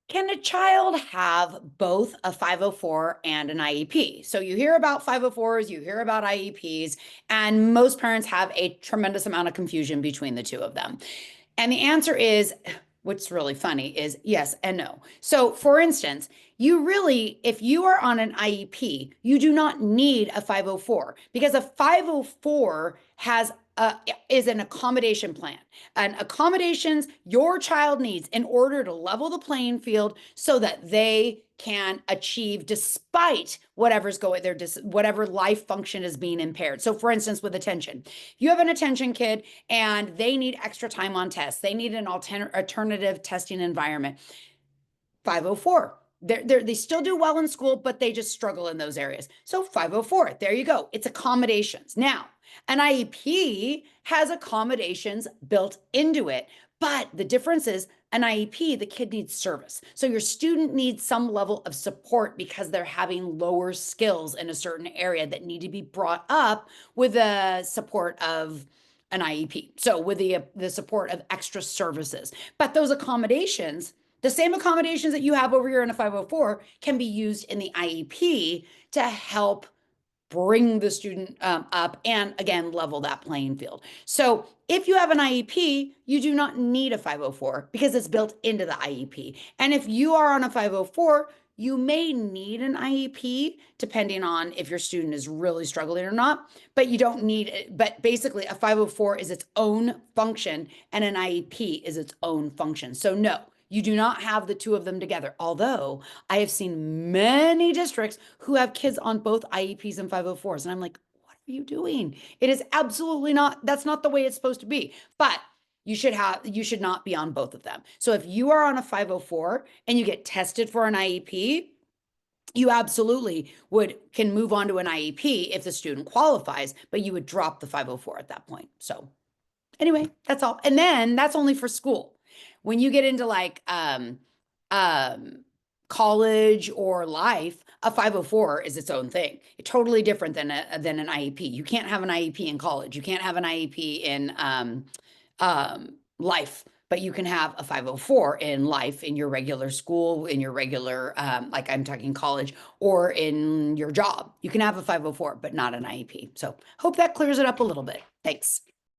Can a child have both a 504 and an IEP? So you hear about 504s, you hear about IEPs, and most parents have a tremendous amount of confusion between the two of them. And the answer is, what's really funny is yes and no. So, for instance, if you are on an IEP, you do not need a 504 because a 504 is an accommodation plan. And accommodations your child needs in order to level the playing field so that they can achieve despite whatever life function is being impaired. So, for instance, with attention, you have an attention kid and they need extra time on tests. They need an alternative testing environment. 504. They still do well in school, but they just struggle in those areas. So 504, there you go. It's accommodations. Now, an IEP has accommodations built into it, but the difference is an IEP, the kid needs service. So your student needs some level of support because they're having lower skills in a certain area that need to be brought up with the support of an IEP. So with the support of extra services. But those accommodations, the same accommodations that you have over here in a 504 can be used in the IEP to help bring the student up and again level that playing field. So if you have an IEP, you do not need a 504 because it's built into the IEP. And if you are on a 504, you may need an IEP depending on if your student is really struggling or not, but you don't need it. But basically, a 504 is its own function and an IEP is its own function. So, no, you do not have the two of them together. Although I have seen many districts who have kids on both IEPs and 504s. And I'm like, what are you doing? It is absolutely not, that's not the way it's supposed to be. But you should not be on both of them. So if you are on a 504 and you get tested for an IEP, you absolutely can move on to an IEP if the student qualifies, but you would drop the 504 at that point. So anyway, that's all. And then that's only for school. When you get into college or life, a 504 is its own thing. It's totally different than an IEP. You can't have an IEP in college. You can't have an IEP in life, but you can have a 504 in life, in your regular school, in your regular, like I'm talking college, or in your job. You can have a 504, but not an IEP. So hope that clears it up a little bit. Thanks.